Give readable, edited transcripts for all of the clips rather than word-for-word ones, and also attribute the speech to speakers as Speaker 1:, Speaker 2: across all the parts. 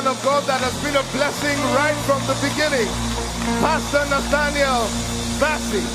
Speaker 1: man of God that has been a blessing right from the beginning, Pastor Nathaniel Bassey.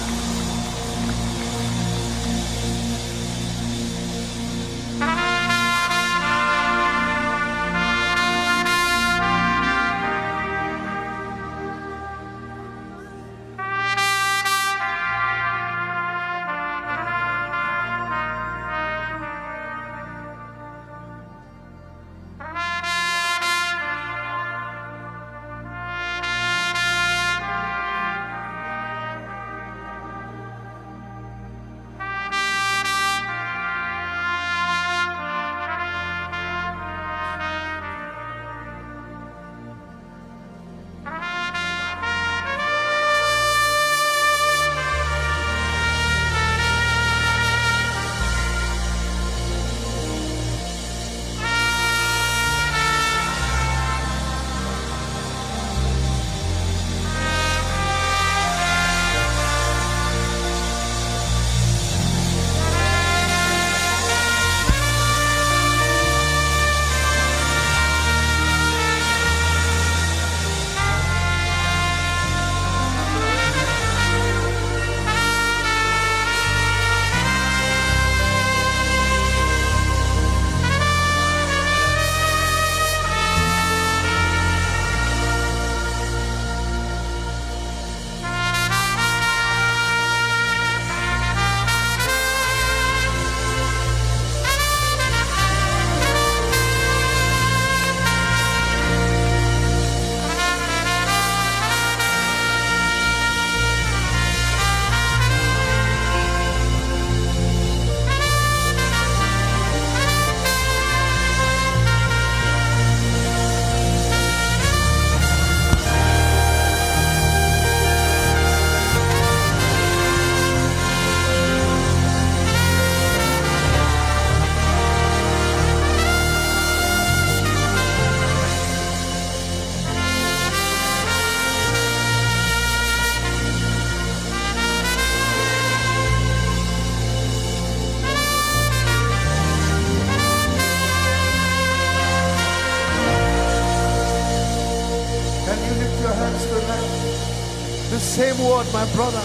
Speaker 1: The same word, my brother.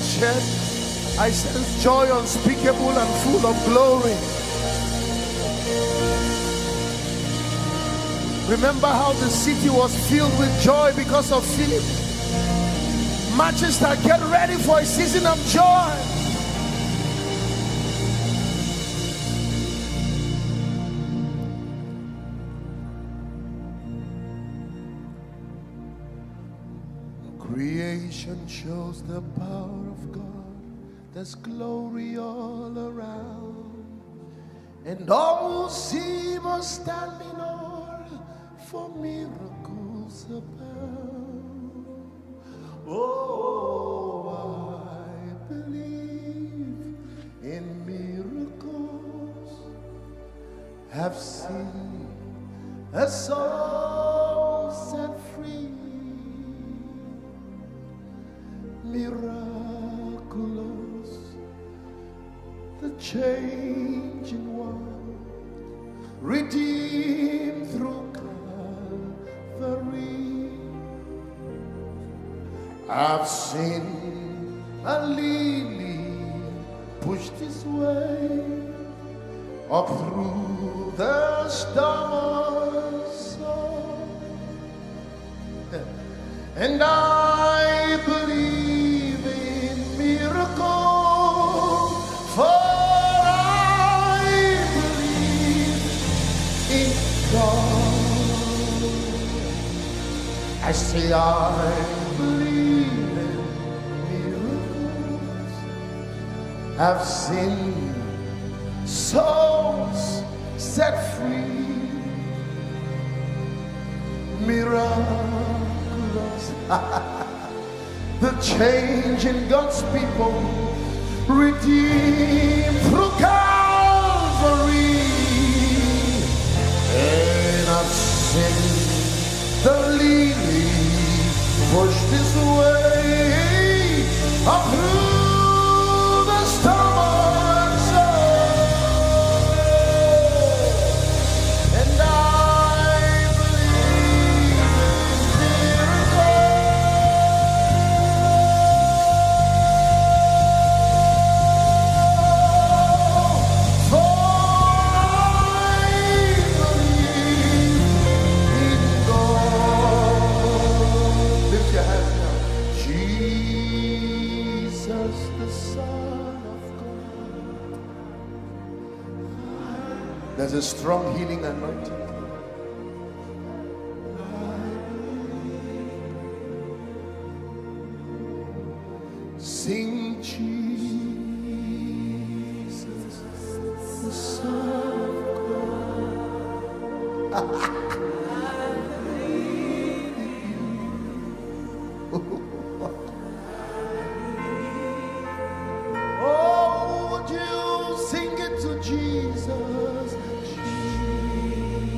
Speaker 1: Shed, I sense joy unspeakable and full of glory. Remember how the city was filled with joy because of Philip. Manchester, get ready for a season of joy. Creation shows the power of God. There's glory all around, and all who see must stand in awe, for miracles abound. Oh, I believe in miracles. Have seen a soul set free. Miraculous, the changing one, redeemed through Calvary. I've seen a lily pushed his way up through the storm, and I believe in miracles, for I believe in God. I say I believe in miracles. I've seen souls set free. Miraculous. The change in God's people, redeemed through Calvary. And I've seen the lily pushed this way up through the storm zone. And I a strong healing anointing. Sing Jesus, the Son of God. Oh, would you sing it to Jesus?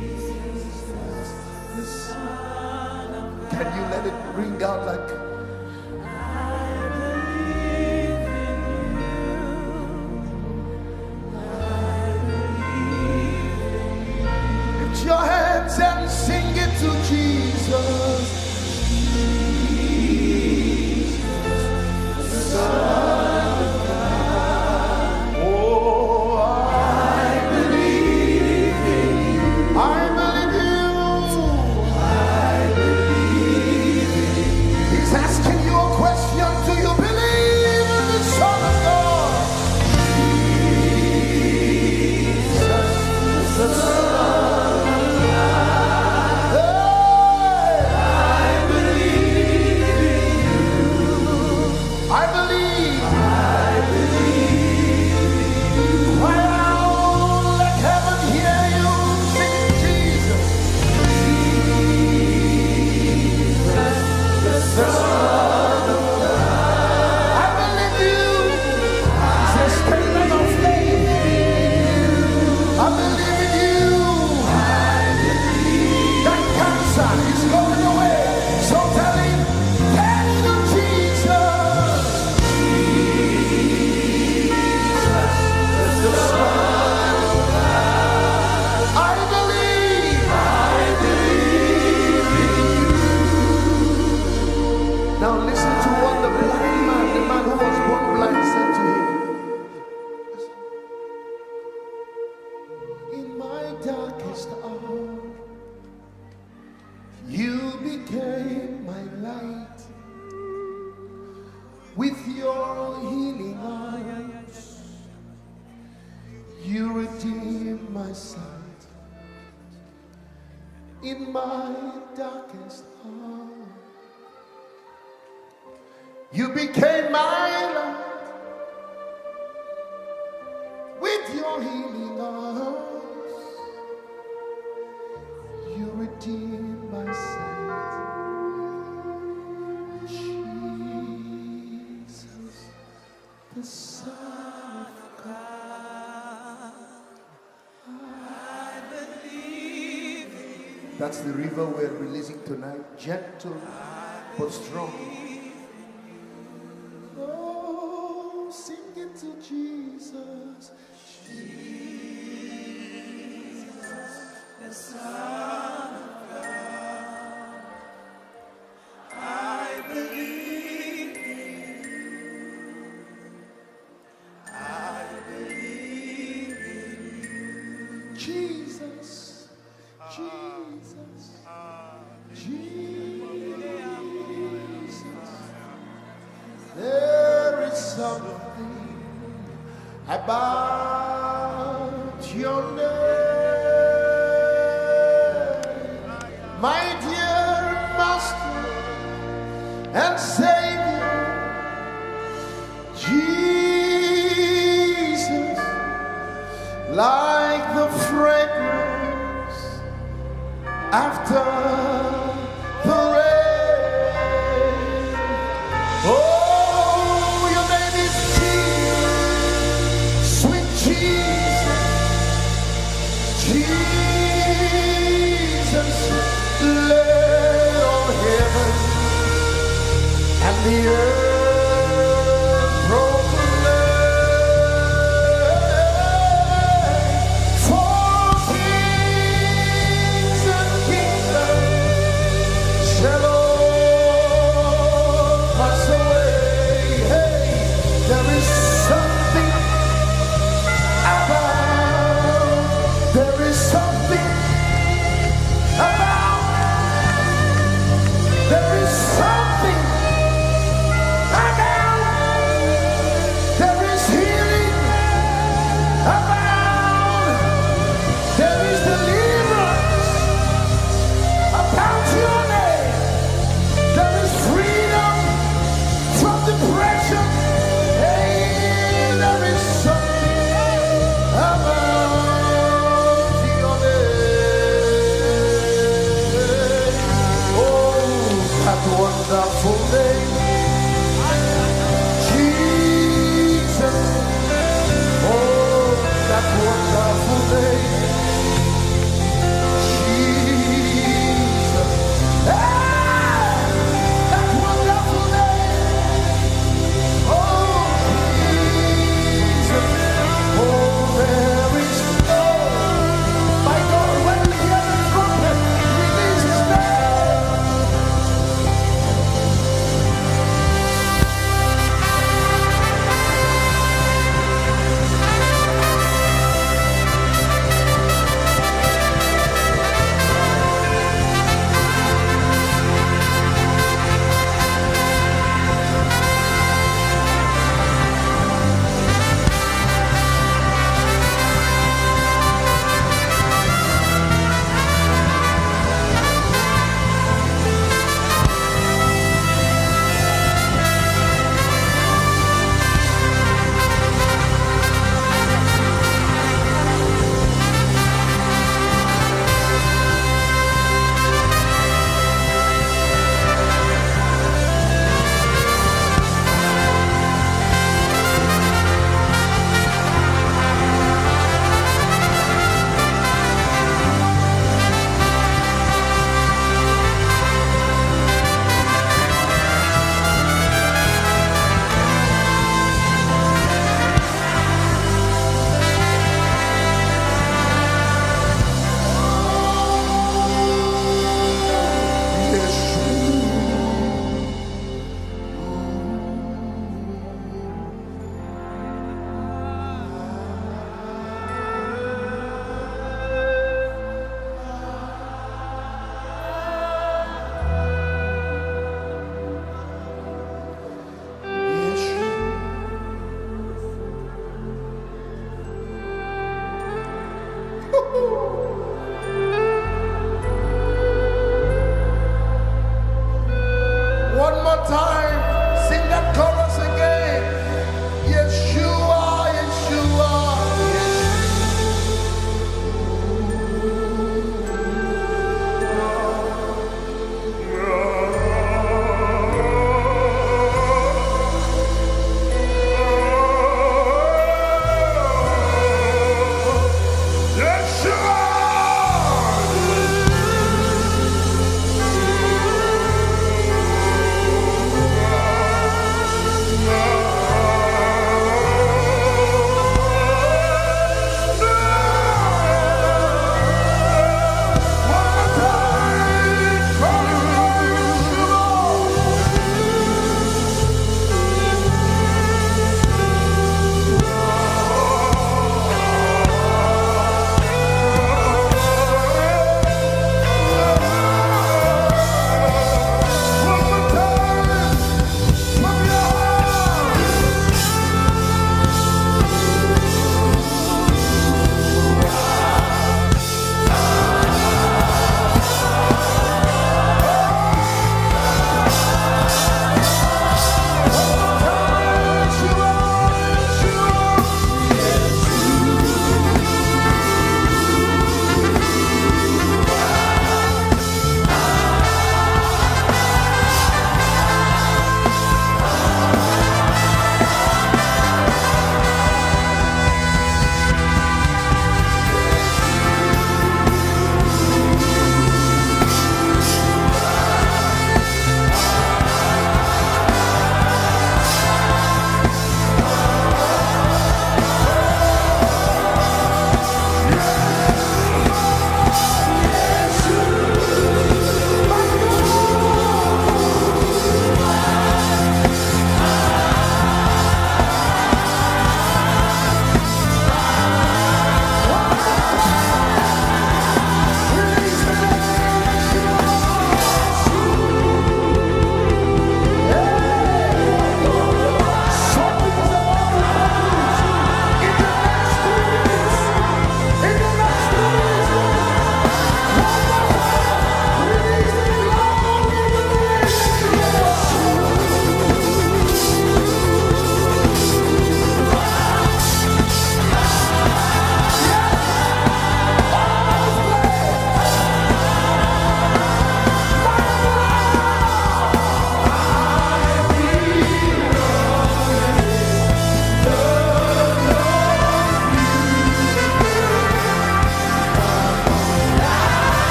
Speaker 1: Jesus, the Son of God. Can you let it ring out like your hands and sing it to Jesus. Jesus, the Son of God. Oh, I believe in you. I believe you. I believe in you. He's asking you a question. Do you believe in the Son of God? Jesus, the Son. With your healing arms, you redeemed my sight. In my darkest hour, you became my light. With your healing arms, you redeemed my sight. The Son of God, I believe in you. That's the river we're releasing tonight, gentle but strong. Oh, sing it to Jesus. Jesus, the Son of God, I believe. Jesus, Jesus, Jesus. There is something about your name, my dear Master and Savior, Jesus, like the fragrance after the rain. Oh, your name is Jesus, sweet Jesus, Jesus, let all heaven and the earth proclaim. For kings and kingdoms shall all pass away. Hey, there is something about, there is something about, there is something wonderful name, Jesus. Oh, that wonderful name, Jesus. Hey, that wonderful name. Oh, Jesus. Oh, there is no, my God, when we hear the trumpet, release His name.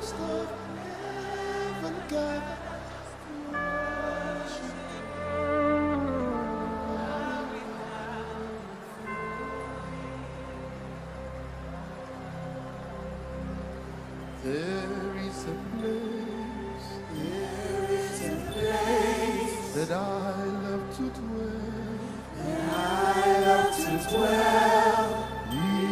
Speaker 1: host of heaven gathered to worship. There is a place that I love to dwell.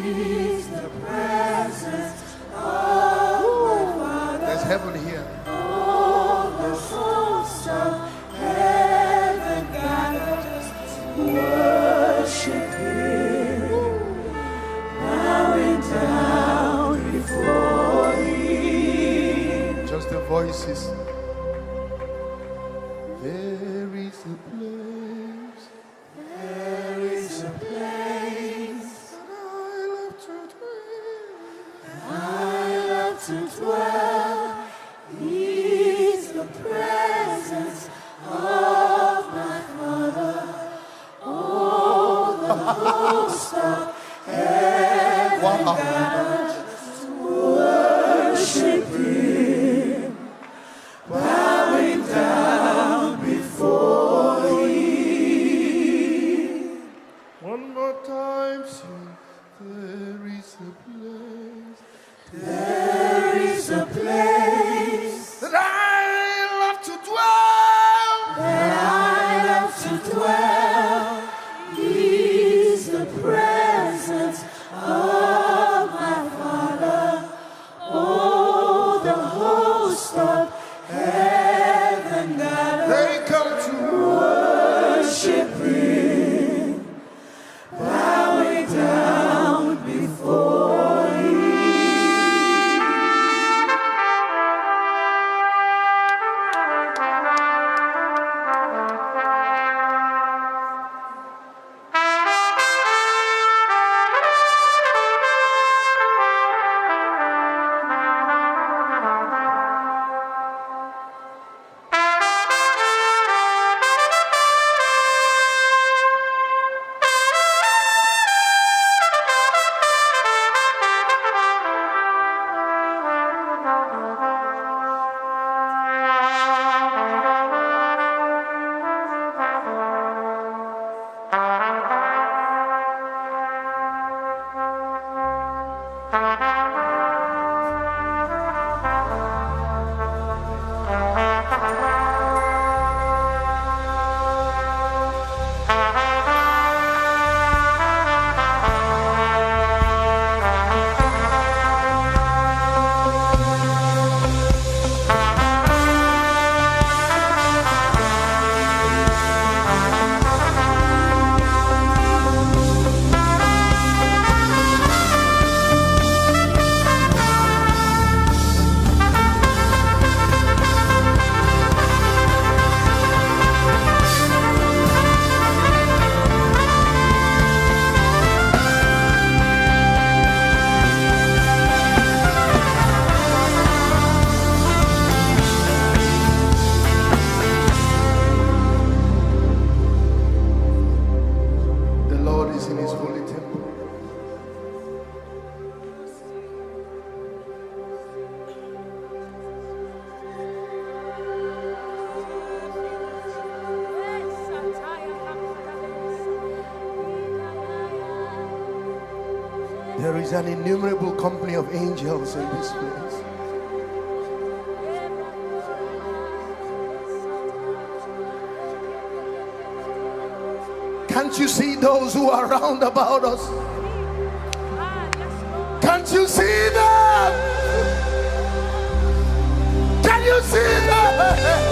Speaker 2: Is the presence of my Father.
Speaker 1: There's heaven here.
Speaker 2: All the hosts of heaven gathered to worship Him, bowing down before Him.
Speaker 1: Just the voices. There is a place.
Speaker 2: There is a place I love to dwell. Is the presence of my Father. All the hosts of heaven gathered to worship Him, bowing down before Him.
Speaker 1: One more time, sing. There is a place.
Speaker 2: There is a place
Speaker 1: That I love to dwell.
Speaker 2: that I love to dwell. Is the presence of my Father. Oh, the host of heaven gathered
Speaker 1: They come to
Speaker 2: worship Him, bowing down before Him.
Speaker 1: There is an innumerable company of angels in this place. Can't you see those who are round about us? Can't you see them? Can you see them?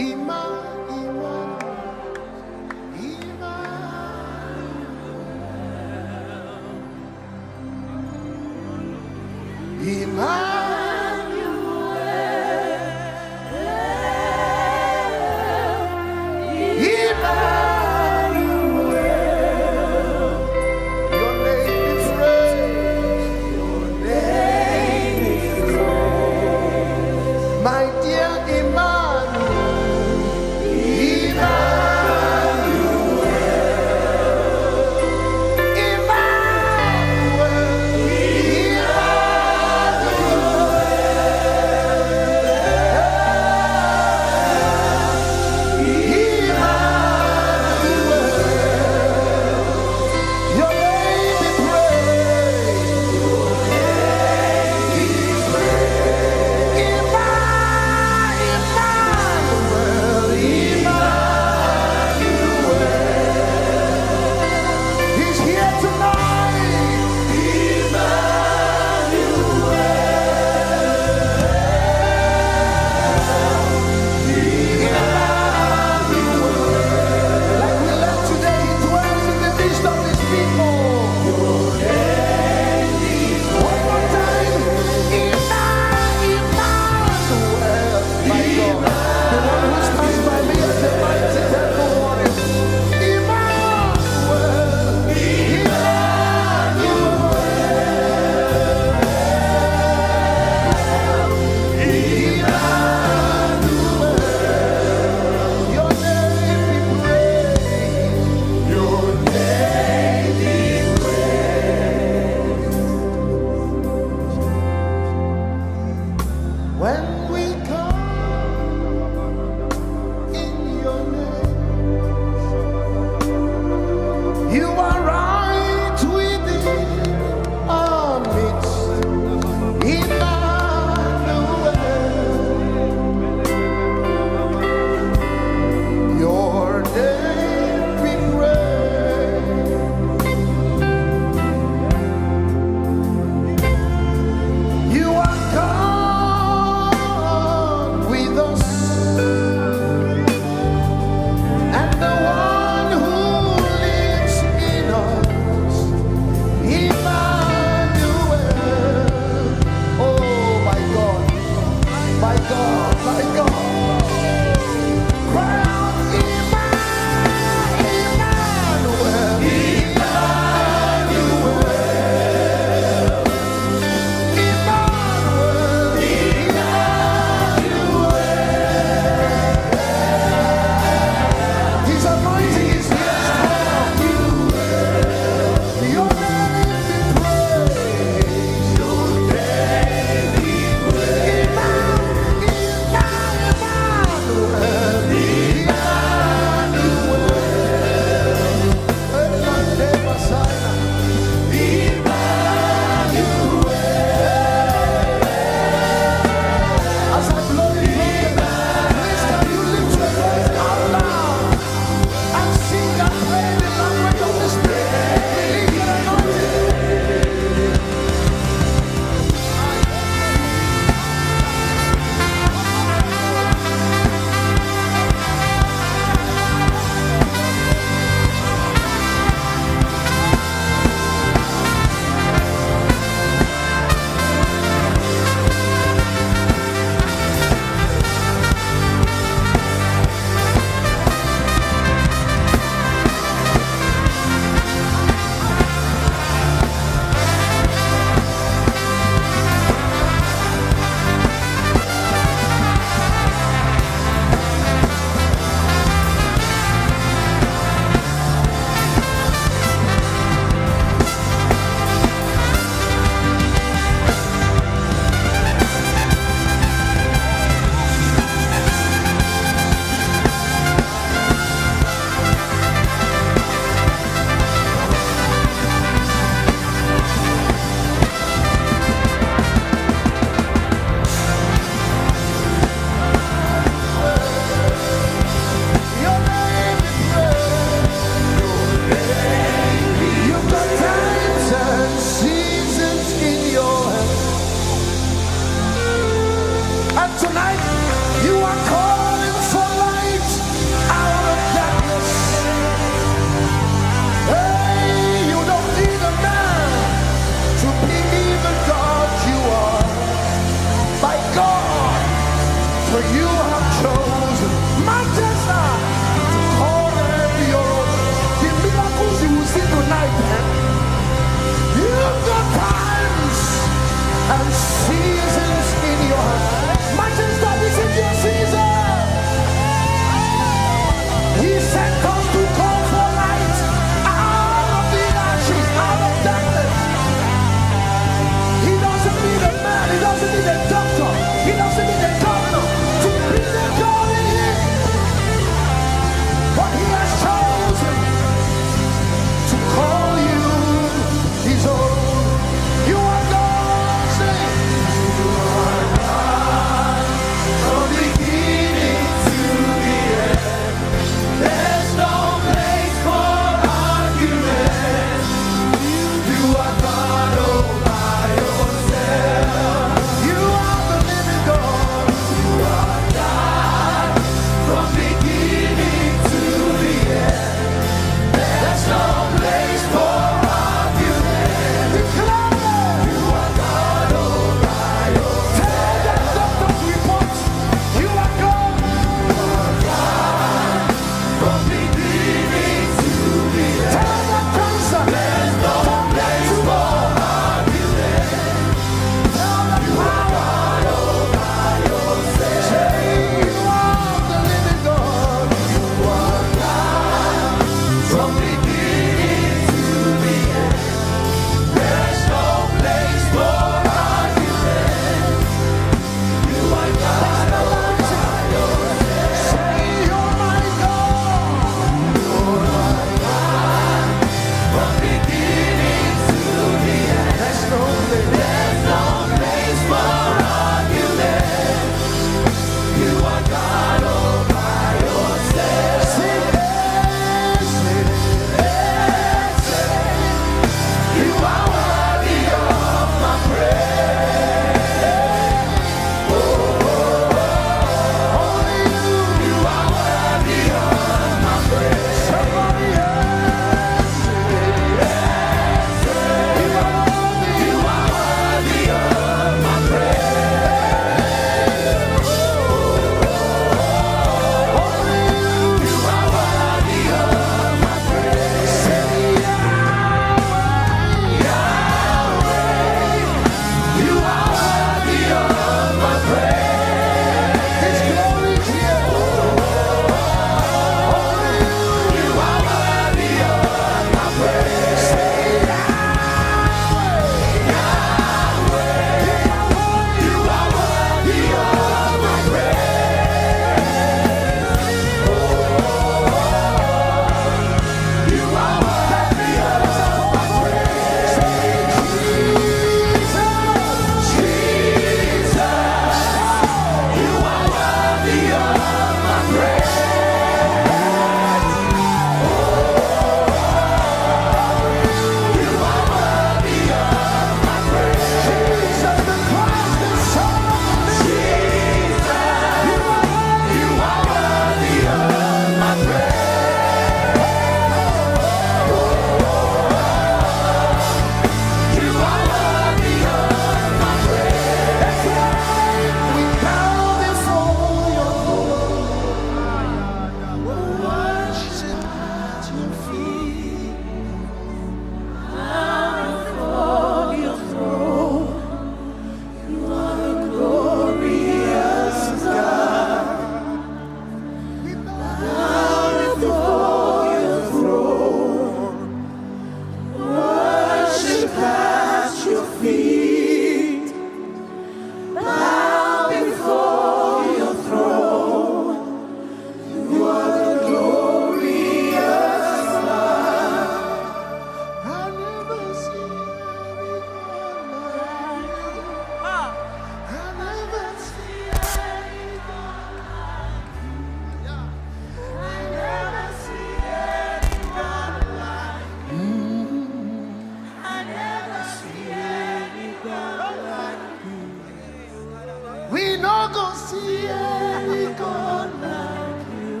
Speaker 1: not gonna see any God like you.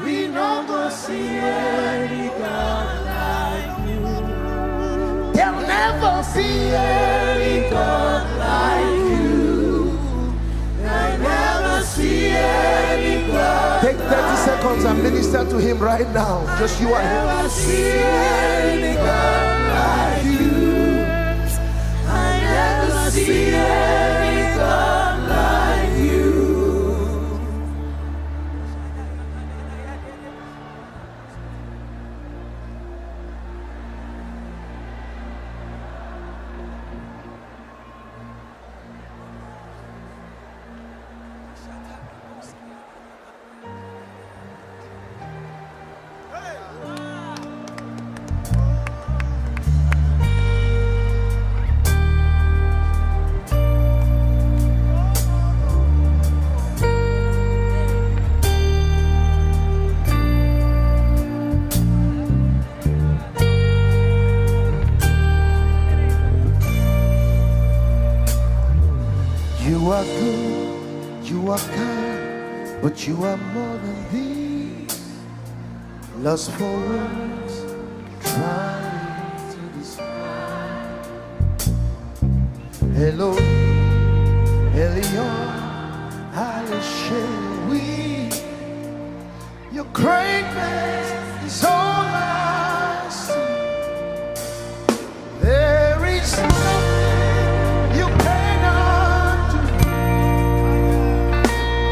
Speaker 1: We not gonna see any God like you. There'll never be any God like you. I never see any God. Take 30 seconds and minister to him right now. Just you and him. I never see any God like you. I never see any God like you. You are good, you are kind, but you are more than these. Lost for words, trying to describe. Hello, Elion, Alishewi. Your greatness is all I see. There is nothing you cannot do.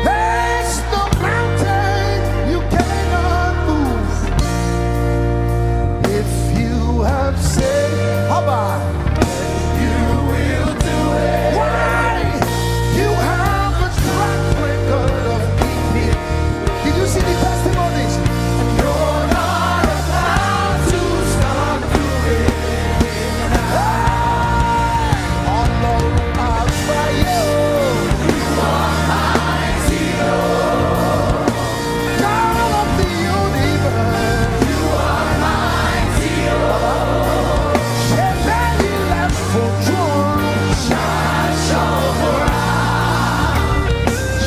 Speaker 1: There's no mountain you cannot move. If you have said, how about you will do it? Why? You have a track record of keeping. Did you see the testimonies? And you're not about to stop doing it. Although I'll try you, you are mighty, Lord. God of the universe, you are mighty, Lord. Shebeli left for June, Shashobra.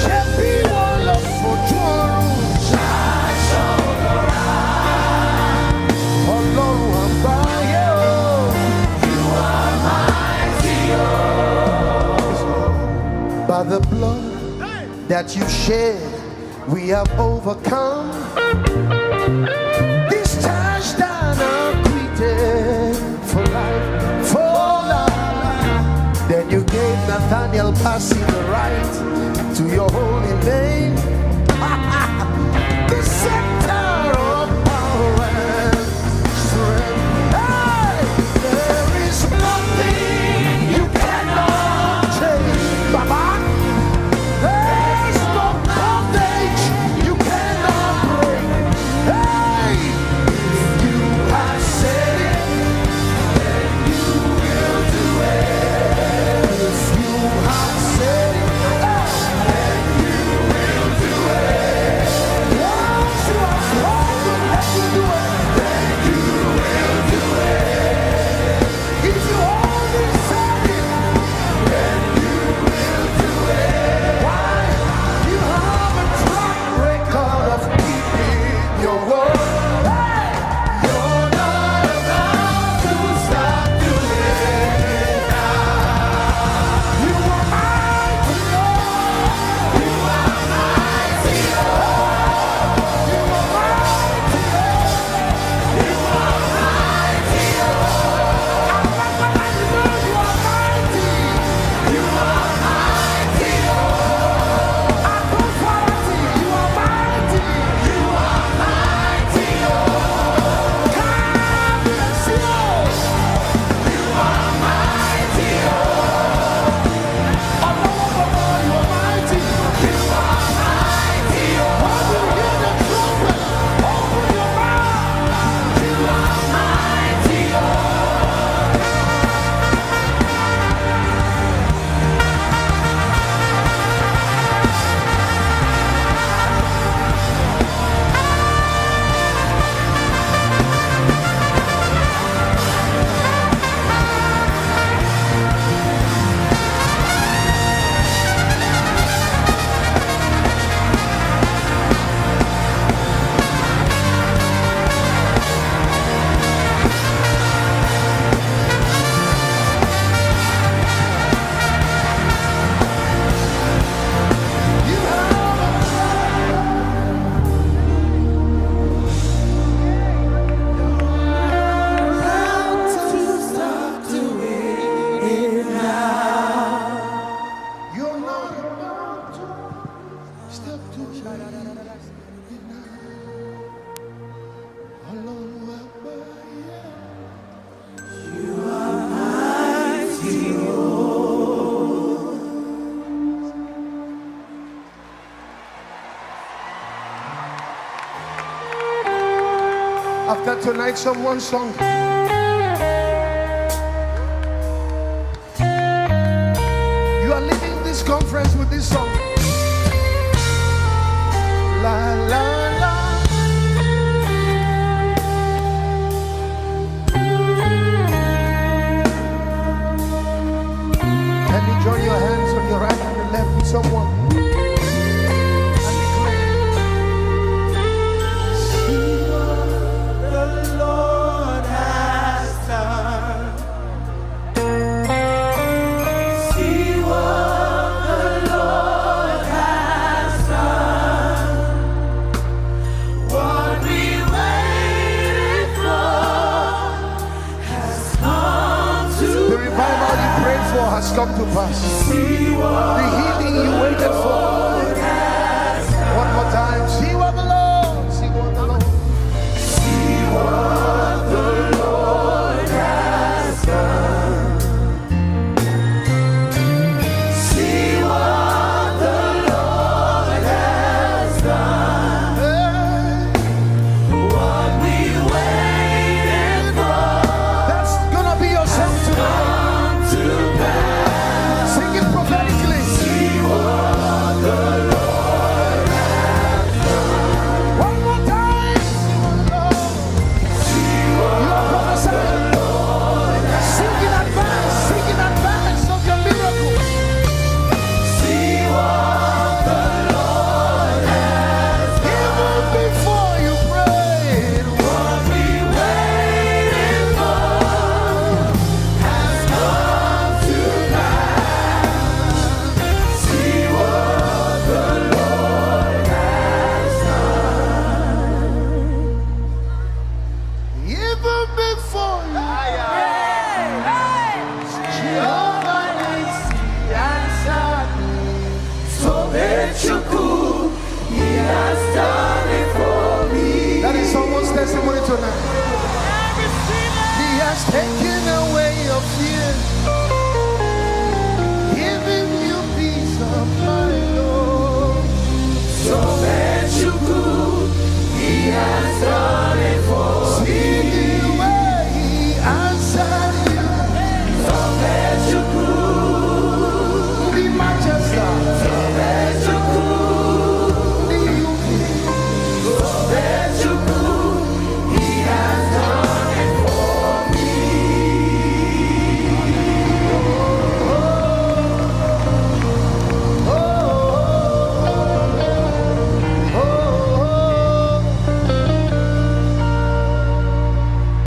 Speaker 1: Shebi wall for June, Shashobra. Ọlọ́run àgbáyé o. You are mighty, Lord. By the blood that you shed, we have overcome. This touchdown acquitted for life, for life. Then you gave Nathaniel Bassey the right to your holy name. The center of power and strength. Hey! There is nothing you cannot change, Baba. There's no bondage you cannot break. Hey! If you have said it, then you will do it. If you have said it, then you will After tonight's someone song, you are leaving this conference with this song. La la la. Can you join your hands on your right and your left with someone? Has come to pass. The healing you waited for. One more time. See what the Lord. See what the Lord. See what the Lord has done. See what the Lord has done. What we waited for. That's gonna be your song tonight. Testimony tonight. He has taken